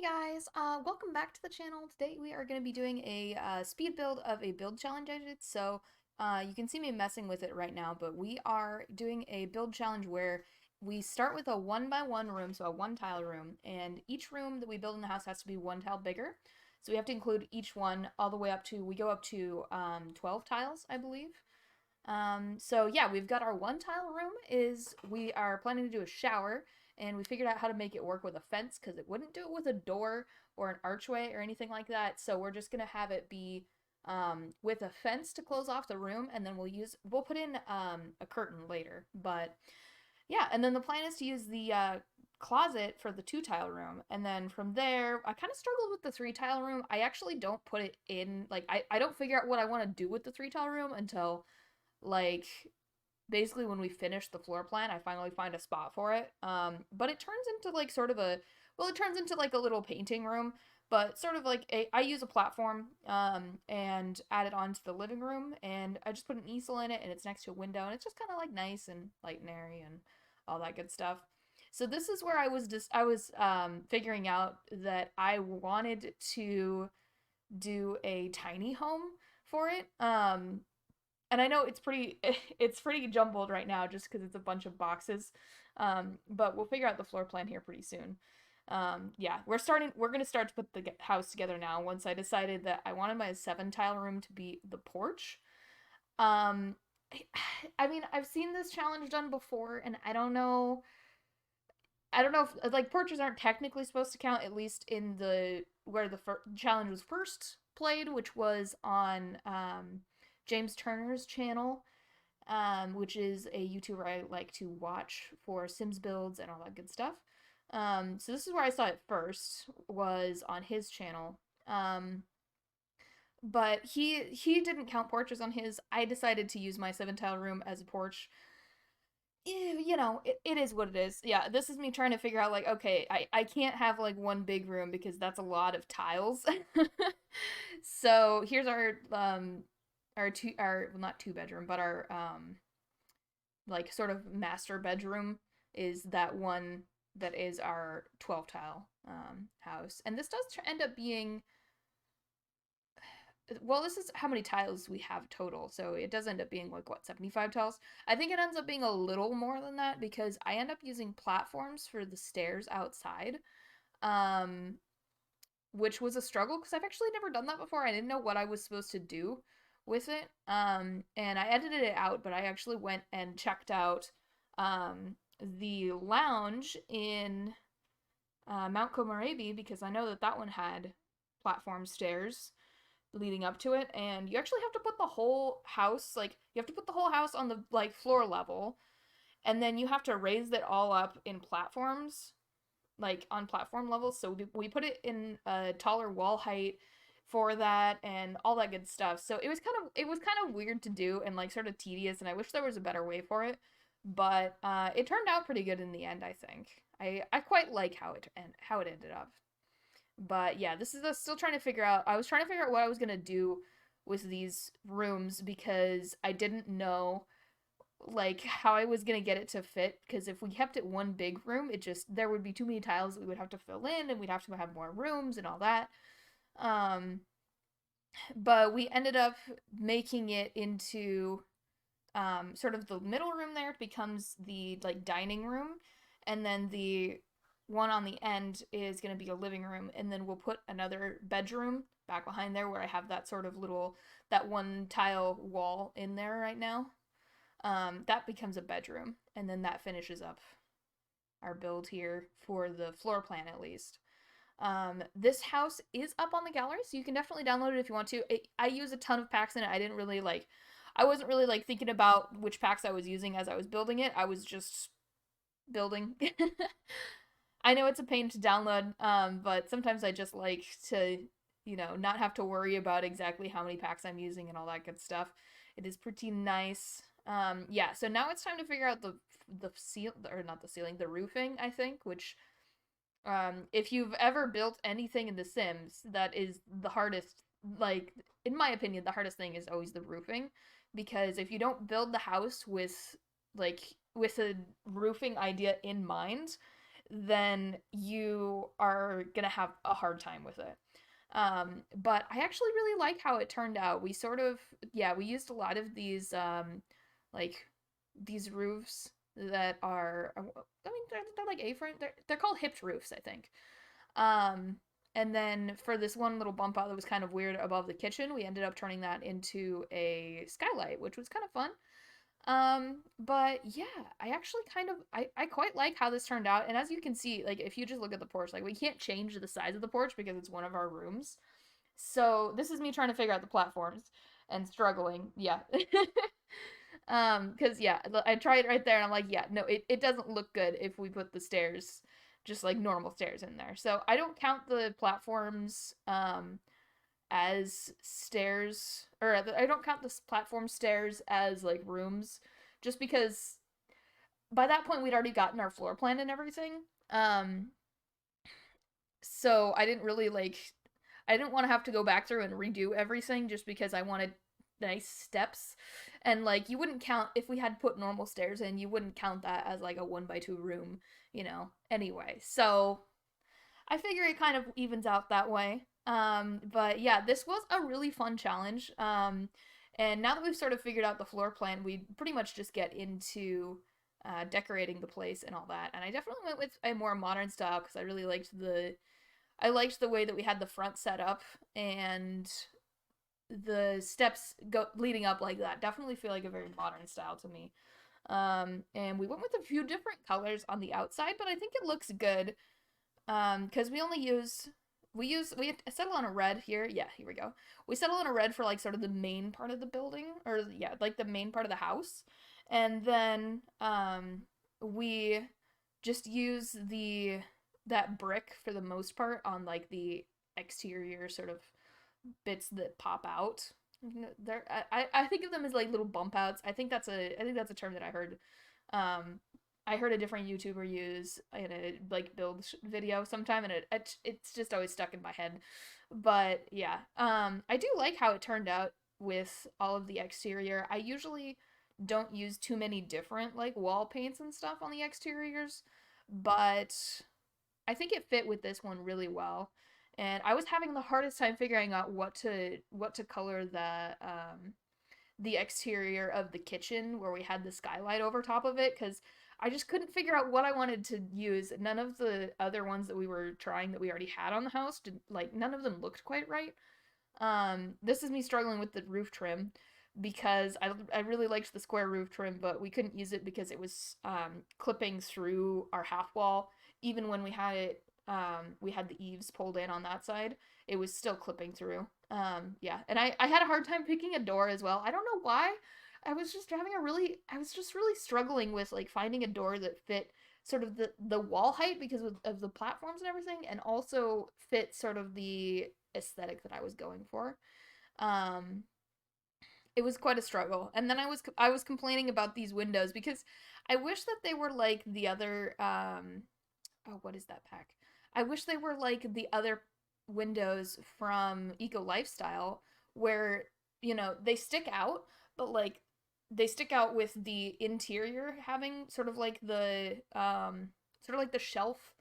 Guys, welcome back to the channel. Today we are going to be doing a speed build of a build challenge I did. So you can see me messing with it right now, but we are doing a build challenge where we start with a 1 by 1 room, so a 1 tile room, and each room that we build in the house has to be 1 tile bigger. So we have to include each one all the way up to, we go up to 12 tiles, I believe. So yeah, we've got our 1 tile room we are planning to do a shower, and we figured out how to make it work with a fence because it wouldn't do it with a door or an archway or anything like that. So we're just gonna have it be with a fence to close off the room, and then we'll put in a curtain later. But yeah, and then the plan is to use the closet for the 2 tile room, and then from there I kind of struggled with the 3 tile room. I actually don't put it in, like, I don't figure out what I want to do with the 3 tile room until like basically when we finish the floor plan. I finally find a spot for it. But it turns into like sort of it turns into like a little painting room, but sort of like I use a platform and add it onto the living room, and I just put an easel in it, and it's next to a window, and it's just kind of like nice and light and airy and all that good stuff. So this is where I was figuring out that I wanted to do a tiny home for it. And I know it's pretty jumbled right now just because it's a bunch of boxes. But we'll figure out the floor plan here pretty soon. Yeah, we're gonna start to put the house together now. Once I decided that I wanted my 7 tile room to be the porch. Um, I mean, I've seen this challenge done before, and I don't know. I don't know if like porches aren't technically supposed to count, at least in the where the challenge was first played, which was on James Turner's channel, which is a YouTuber I like to watch for Sims builds and all that good stuff. So this is where I saw it first, was on his channel. But he didn't count porches on his. I decided to use my 7 tile room as a porch. You know, it is what it is. Yeah, this is me trying to figure out, like, okay, I can't have like one big room because that's a lot of tiles. So here's our well, not 2 bedroom, but our like sort of master bedroom is that one that is our 12 tile house. And this does end up being, well, this is how many tiles we have total, so it does end up being like, what, 75 tiles? I think it ends up being a little more than that because I end up using platforms for the stairs outside, um, which was a struggle because I've actually never done that before. I didn't know what I was supposed to do with it, and I edited it out, but I actually went and checked out the lounge in Mount Komorebi because I know that that one had platform stairs leading up to it, and you actually have to put the whole house, like, you have to put the whole house on the like floor level, and then you have to raise it all up in platforms, like on platform levels. So we put it in a taller wall height for that and all that good stuff. So it was kind of weird to do and like sort of tedious, and I wish there was a better way for it. But it turned out pretty good in the end, I think. I quite like how it ended up. But yeah, this is still trying to figure out. I was trying to figure out what I was gonna do with these rooms because I didn't know like how I was gonna get it to fit. Because if we kept it one big room, it just there would be too many tiles that we would have to fill in, and we'd have to have more rooms and all that. Um, but we ended up making it into sort of the middle room. There it becomes the like dining room, and then the one on the end is going to be a living room, and then we'll put another bedroom back behind there where I have that sort of little, that 1 tile wall in there right now. That becomes a bedroom, and then that finishes up our build here for the floor plan, at least. This house is up on the gallery, so you can definitely download it if you want to. I use a ton of packs in it. I wasn't really like thinking about which packs I was using as I was building it. I was just building. I know it's a pain to download, but sometimes I just like to, not have to worry about exactly how many packs I'm using and all that good stuff. It is pretty nice. Yeah, so now it's time to figure out the seal, or not the ceiling, the roofing, I think, which if you've ever built anything in The Sims, that is the hardest, like, in my opinion, the hardest thing is always the roofing, because if you don't build the house with a roofing idea in mind, then you are gonna have a hard time with it. But I actually really like how it turned out. We sort of, yeah, we used a lot of these, like, these roofs that are, I mean, they're like A-frame. They're called hipped roofs, I think. Um, and then for this one little bump out that was kind of weird above the kitchen, we ended up turning that into a skylight, which was kind of fun. But yeah, I actually kind of I quite like how this turned out. And as you can see, like if you just look at the porch, like we can't change the size of the porch because it's one of our rooms. So this is me trying to figure out the platforms and struggling. Yeah. Because yeah, I tried right there and I'm like, yeah, no, it doesn't look good if we put the stairs just like normal stairs in there. So I don't count the platforms as stairs, or I don't count the platform stairs as like rooms, just because by that point we'd already gotten our floor plan and everything. Um, so I didn't really like, I didn't want to have to go back through and redo everything just because I wanted nice steps. And like you wouldn't count if we had put normal stairs in, you wouldn't count that as like a 1 by 2 room, anyway. So I figure it kind of evens out that way. But yeah, this was a really fun challenge. And now that we've sort of figured out the floor plan, we pretty much just get into decorating the place and all that. And I definitely went with a more modern style because I liked the way that we had the front set up and the steps go leading up like that. Definitely feel like a very modern style to me. And we went with a few different colors on the outside, but I think it looks good. Because we settle on a red here. Yeah, here we go. We settle on a red for like sort of the main part of the building, or yeah, like the main part of the house, and then we just use the that brick for the most part on like the exterior sort of bits that pop out. There, I think of them as like little bump outs. I think that's a term that I heard. I heard a different YouTuber use in a like build video sometime, and it's just always stuck in my head. But yeah, I do like how it turned out with all of the exterior. I usually don't use too many different like wall paints and stuff on the exteriors, but I think it fit with this one really well. And I was having the hardest time figuring out what to color the exterior of the kitchen where we had the skylight over top of it because I just couldn't figure out what I wanted to use. None of the other ones that we were trying that we already had on the house did, like none of them looked quite right. This is me struggling with the roof trim because I really liked the square roof trim, but we couldn't use it because it was clipping through our half wall. Even when we had the eaves pulled in on that side, it was still clipping through. Yeah, and I had a hard time picking a door as well. I don't know why. I was just really struggling with like finding a door that fit sort of the wall height because of the platforms and everything, and also fit sort of the aesthetic that I was going for. Um, it was quite a struggle. And then I was complaining about these windows because I wish that they were like the other oh, what is that pack? I wish they were like the other windows from Eco Lifestyle where, they stick out, but like they stick out with the interior having sort of like the shelf.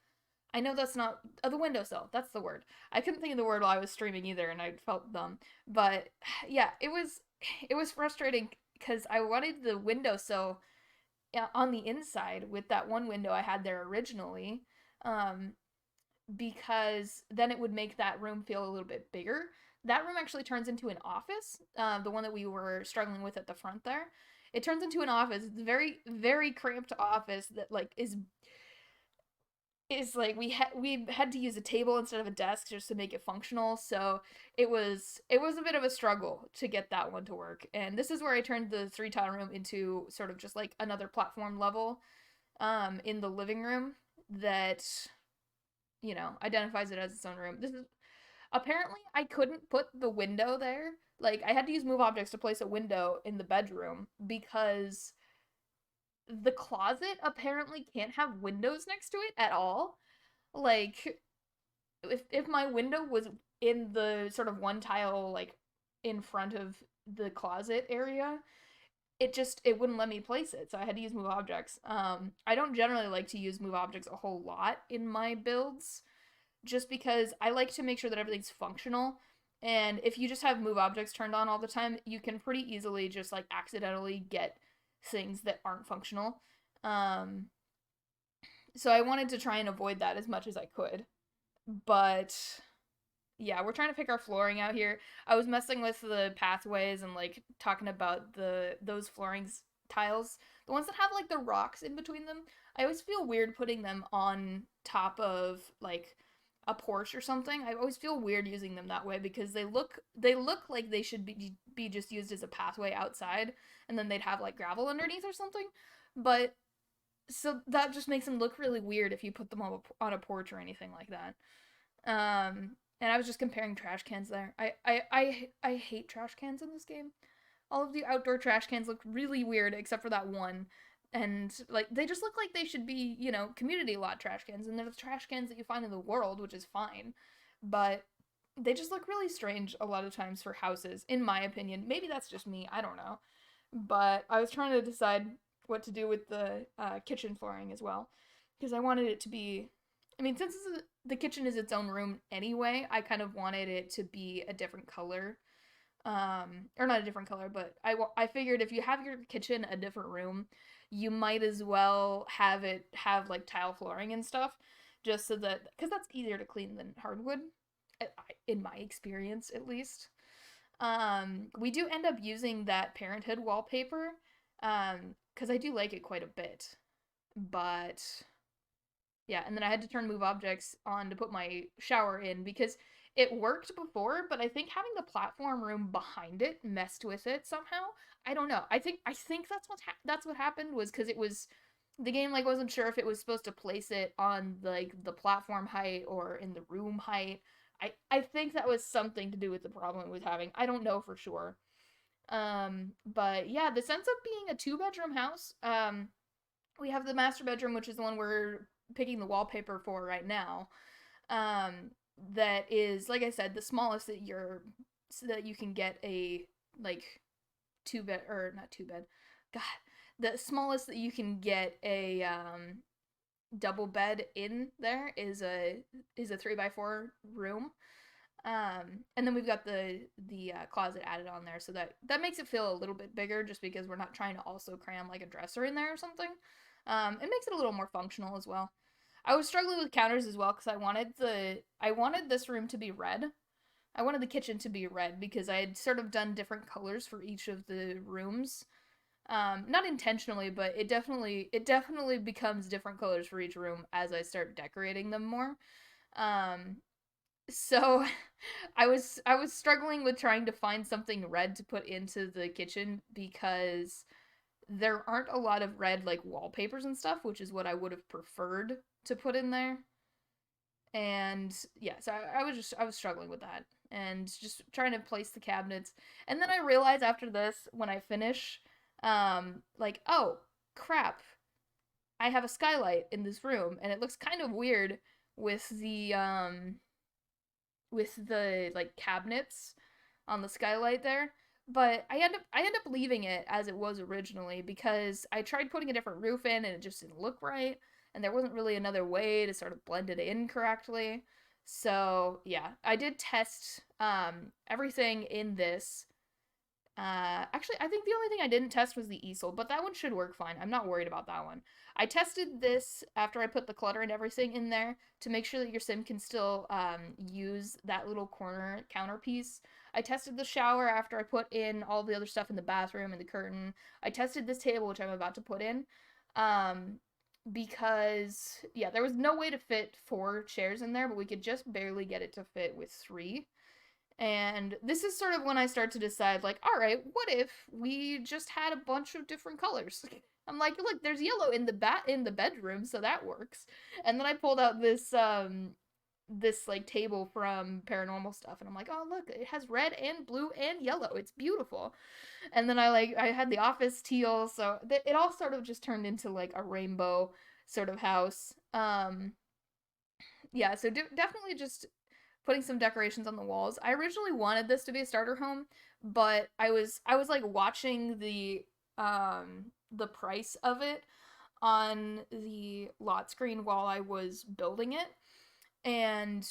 I know that's not the windowsill. That's the word. I couldn't think of the word while I was streaming either, and I felt dumb. But yeah, it was frustrating because I wanted the windowsill on the inside with that one window I had there originally, um, because then it would make that room feel a little bit bigger. That room actually turns into an office, the one that we were struggling with at the front there. It turns into an office. It's a very, very cramped office that like is like we had to use a table instead of a desk just to make it functional. So it was a bit of a struggle to get that one to work. And this is where I turned the 3 tile room into sort of just like another platform level in the living room that identifies it as its own room. This is apparently I couldn't put the window there. Like I had to use move objects to place a window in the bedroom because the closet apparently can't have windows next to it at all. Like if my window was in the sort of 1 tile like in front of the closet area, it wouldn't let me place it, so I had to use move objects. I don't generally like to use move objects a whole lot in my builds, just because I like to make sure that everything's functional. And if you just have move objects turned on all the time, you can pretty easily just like accidentally get things that aren't functional. Um, so I wanted to try and avoid that as much as I could. But yeah, we're trying to pick our flooring out here. I was messing with the pathways and like talking about those floorings tiles, the ones that have like the rocks in between them. I always feel weird putting them on top of like a porch or something. I always feel weird using them that way because they look like they should be just used as a pathway outside, and then they'd have like gravel underneath or something. But so that just makes them look really weird if you put them on a porch or anything like that. And I was just comparing trash cans there. I hate trash cans in this game. All of the outdoor trash cans look really weird except for that one. And like they just look like they should be, community lot trash cans, and they're the trash cans that you find in the world, which is fine. But they just look really strange a lot of times for houses, in my opinion. Maybe that's just me, I don't know. But I was trying to decide what to do with the kitchen flooring as well, because I wanted it to be. I mean, since the kitchen is its own room anyway, I kind of wanted it to be a different color. Or not a different color, but I figured if you have your kitchen a different room, you might as well have it have like tile flooring and stuff, just so that, because that's easier to clean than hardwood, in my experience at least. We do end up using that Parenthood wallpaper, because I do like it quite a bit. But yeah, and then I had to turn move objects on to put my shower in because it worked before, but I think having the platform room behind it messed with it somehow. I don't know. I think that's what happened, was because it was the game like wasn't sure if it was supposed to place it on like the platform height or in the room height. I think that was something to do with the problem it was having. I don't know for sure. But yeah, this ends up being a two-bedroom house. We have the master bedroom, which is the one we're picking the wallpaper for right now. Um, that is, like I said, the smallest that you're so that you can get a like two bed, or not two bed. God, the smallest that you can get a double bed in there is a 3x4 room. And then we've got the closet added on there, so that makes it feel a little bit bigger, just because we're not trying to also cram like a dresser in there or something. It makes it a little more functional as well. I was struggling with counters as well because I wanted this room to be red. I wanted the kitchen to be red because I had sort of done different colors for each of the rooms. Not intentionally, but it definitely becomes different colors for each room as I start decorating them more. Um, so I was struggling with trying to find something red to put into the kitchen because there aren't a lot of red like wallpapers and stuff, which is what I would have preferred to put in there. And yeah, so I was struggling with that and just trying to place the cabinets. And then I realized after this, when I finish, like, oh crap, I have a skylight in this room, and it looks kind of weird with the like cabinets on the skylight there. But I end up leaving it as it was originally because I tried putting a different roof in and it just didn't look right, and there wasn't really another way to sort of blend it in correctly. So yeah, I did test everything in this. Actually, I think the only thing I didn't test was the easel, but that one should work fine. I'm not worried about that one. I tested this after I put the clutter and everything in there to make sure that your sim can still use that little corner counterpiece. I tested the shower after I put in all the other stuff in the bathroom and the curtain. I tested this table, which I'm about to put in, um, because, yeah, there was no way to fit 4 chairs in there, but we could just barely get it to fit with 3. And this is sort of when I start to decide, like, all right, what if we just had a bunch of different colors? I'm like, look, there's yellow in the bedroom, so that works. And then I pulled out this like table from paranormal stuff, and I'm like, oh look, it has red and blue and yellow. It's beautiful. And then I had the office teal, so it all sort of just turned into like a rainbow sort of house. Yeah, so definitely just putting some decorations on the walls. I originally wanted this to be a starter home, but I was like watching the price of it on the lot screen while I was building it, and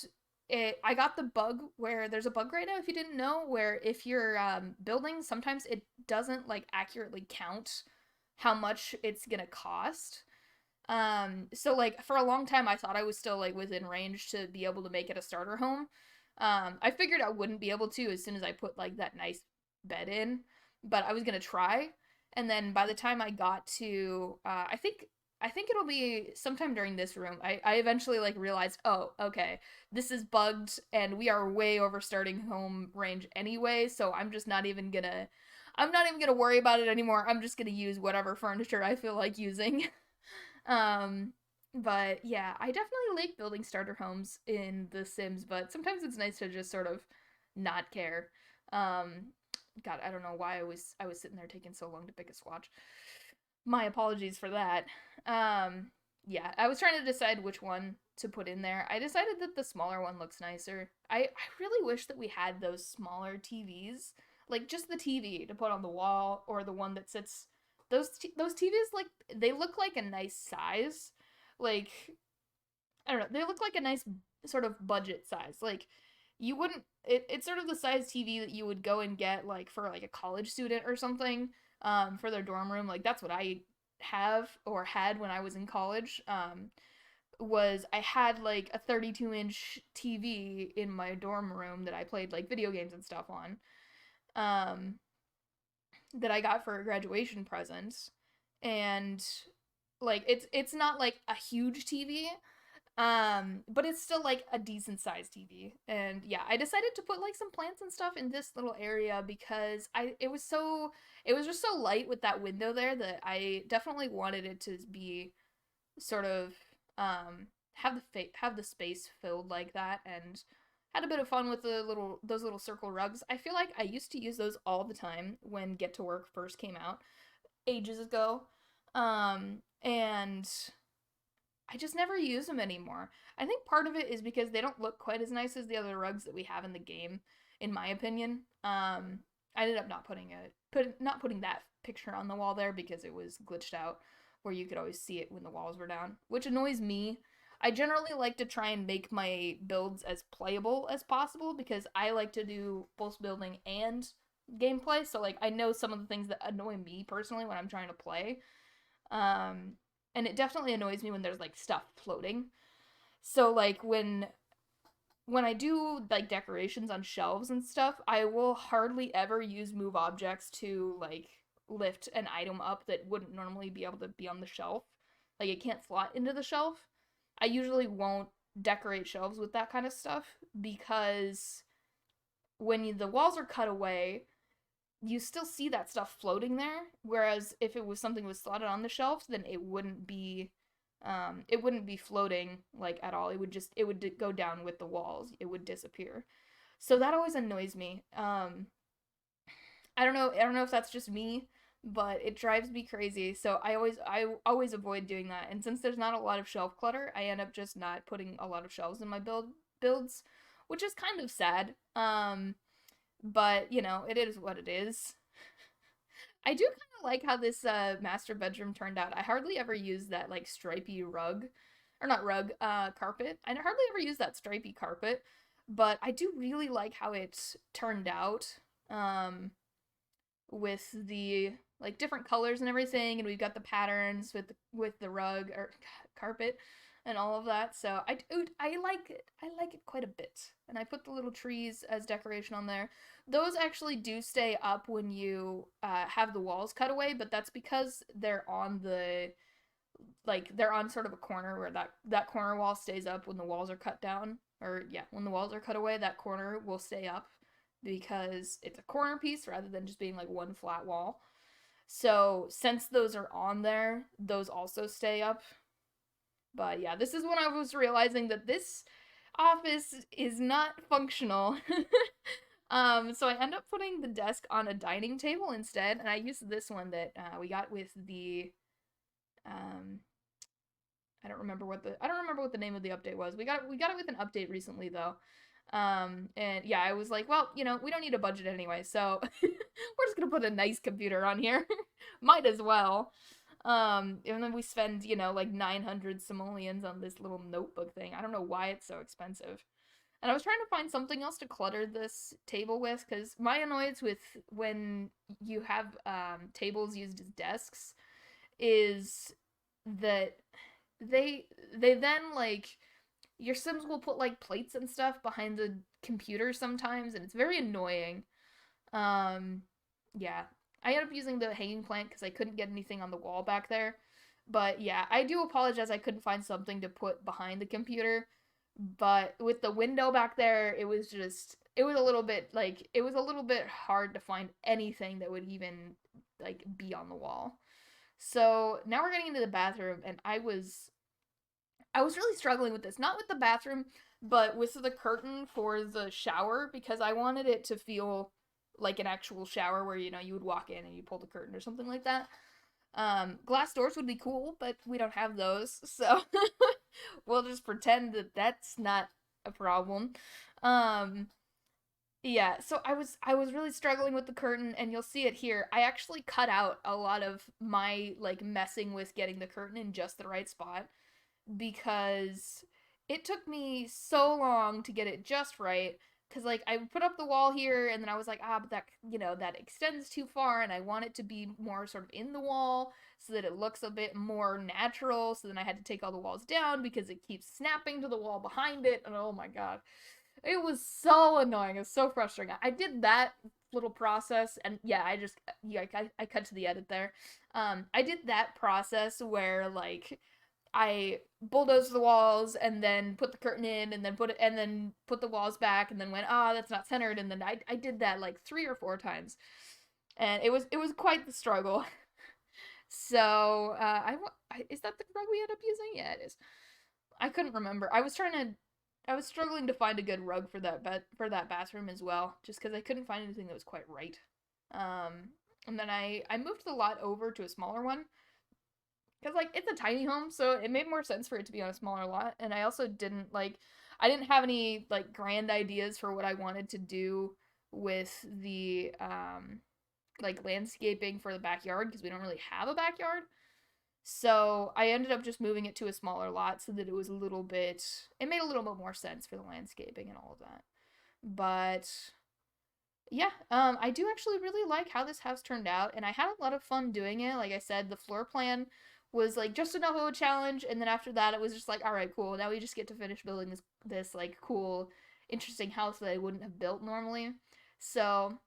I got the bug where there's a bug right now, if you didn't know, where if you're building, sometimes it doesn't like accurately count how much it's gonna cost. So like for a long time I thought I was still like within range to be able to make it a starter home. I figured I wouldn't be able to as soon as I put like that nice bed in, but I was gonna try. And then by the time I got to, I think it'll be sometime during this room. I eventually like realized, oh, okay, this is bugged, and we are way over starting home range anyway. So I'm not even gonna worry about it anymore. I'm just gonna use whatever furniture I feel like using. Um, but yeah, I definitely like building starter homes in The Sims, but sometimes it's nice to just sort of not care. Um, God, I don't know why I was sitting there taking so long to pick a swatch. My apologies for that. Um, yeah, I was trying to decide which one to put in there. I decided that the smaller one looks nicer. I really wish that we had those smaller TVs, like just the TV to put on the wall or the one that sits. Those TVs, like, they look like a nice size. Like, I don't know, they look like a nice sort of budget size. Like, you wouldn't it's sort of the size TV that you would go and get like for like a college student or something, for their dorm room. Like that's what I have or had when I was in college. Was I had like a 32-inch TV in my dorm room that I played like video games and stuff on. Um that I got for a graduation present. And like it's not like a huge TV, but it's still like a decent sized TV. And yeah, I decided to put like some plants and stuff in this little area because it was just so light with that window there that I definitely wanted it to be sort of have the space filled like that, and had a bit of fun with those little circle rugs. I feel like I used to use those all the time when Get to Work first came out ages ago. And I just never use them anymore. I think part of it is because they don't look quite as nice as the other rugs that we have in the game, in my opinion. I ended up not putting that picture on the wall there because it was glitched out, where you could always see it when the walls were down, which annoys me. I generally like to try and make my builds as playable as possible because I like to do both building and gameplay. So like I know some of the things that annoy me personally when I'm trying to play. Um, and it definitely annoys me when there's like stuff floating. So like when I do like decorations on shelves and stuff, I will hardly ever use move objects to like lift an item up that wouldn't normally be able to be on the shelf. Like it can't slot into the shelf. I usually won't decorate shelves with that kind of stuff because the walls are cut away, you still see that stuff floating there. Whereas if it was something that was slotted on the shelf, then it wouldn't be floating like at all. It would go down with the walls. It would disappear. So that always annoys me. I don't know if that's just me, but it drives me crazy. So I always avoid doing that. And since there's not a lot of shelf clutter, I end up just not putting a lot of shelves in my builds, which is kind of sad. But you know, it is what it is. I do kind of like how this master bedroom turned out. I hardly ever use that like stripy rug, or not rug, carpet. I hardly ever use that stripy carpet, but I do really like how it turned out. Um, with the like different colors and everything, and we've got the patterns with the rug or carpet and all of that. So I like it. I like it quite a bit. And I put the little trees as decoration on there. Those actually do stay up when you have the walls cut away, but that's because they're on sort of a corner where that corner wall stays up when the walls are cut down. Or yeah, when the walls are cut away, that corner will stay up because it's a corner piece rather than just being like one flat wall. So since those are on there, those also stay up. But yeah, this is when I was realizing that this office is not functional. So I end up putting the desk on a dining table instead, and I used this one that we got with the um I don't remember what the name of the update was. We got it with an update recently though. And yeah, I was like, well, we don't need a budget anyway, so we're just gonna put a nice computer on here. Might as well. And then we spend, like 900 simoleons on this little notebook thing. I don't know why it's so expensive. And I was trying to find something else to clutter this table with, because my annoyance with when you have tables used as desks is that they then like your Sims will put like plates and stuff behind the computer sometimes, and it's very annoying. Um, yeah, I ended up using the hanging plant because I couldn't get anything on the wall back there. But yeah, I do apologize. I couldn't find something to put behind the computer. But with the window back there, it was a little bit hard to find anything that would even like be on the wall. So now we're getting into the bathroom, and I was really struggling with this. Not with the bathroom, but with the curtain for the shower because I wanted it to feel like an actual shower where you would walk in and you pull the curtain or something like that. Glass doors would be cool, but we don't have those, so we'll just pretend that that's not a problem. Um, yeah, so I was really struggling with the curtain, and you'll see it here. I actually cut out a lot of my like messing with getting the curtain in just the right spot because it took me so long to get it just right. Because like I put up the wall here, and then I was like, but that extends too far, and I want it to be more sort of in the wall so that it looks a bit more natural. So then I had to take all the walls down because it keeps snapping to the wall behind it, and oh my god, it was so annoying. It was so frustrating. I did that little process, and yeah, I cut to the edit there. I did that process where like I bulldozed the walls and then put the curtain in and then put the walls back and then went, that's not centered, and then I did that like 3 or 4 times, and it was quite the struggle. So is that the rug we end up using? Yeah, it is. I couldn't remember. I was struggling to find a good rug for that bathroom as well, just because I couldn't find anything that was quite right. And then I moved the lot over to a smaller one because like it's a tiny home, so it made more sense for it to be on a smaller lot. And I didn't have any like grand ideas for what I wanted to do with the like landscaping for the backyard because we don't really have a backyard. So I ended up just moving it to a smaller lot so that it made a little bit more sense for the landscaping and all of that. But yeah, I do actually really like how this house turned out, and I had a lot of fun doing it. Like I said, the floor plan was like just enough of a challenge, and then after that, it was just like, all right, cool. Now we just get to finish building this like cool, interesting house that I wouldn't have built normally. So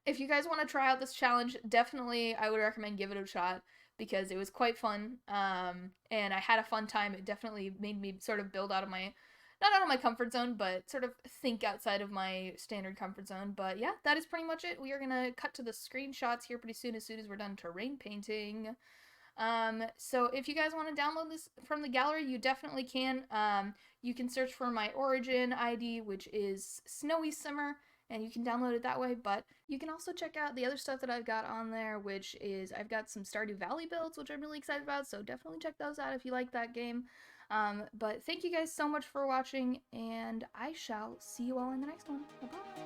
if you guys want to try out this challenge, definitely I would recommend give it a shot because it was quite fun. And I had a fun time. It definitely made me sort of build out of my not out of my comfort zone, but sort of think outside of my standard comfort zone. But yeah, that is pretty much it. We are gonna cut to the screenshots here pretty soon as we're done terrain painting. So if you guys want to download this from the gallery, you definitely can. You can search for my origin ID, which is Snowy Simmer, and you can download it that way. But you can also check out the other stuff that I've got on there, which is I've got some Stardew Valley builds, which I'm really excited about. So definitely check those out if you like that game. But thank you guys so much for watching, and I shall see you all in the next one. Bye-bye.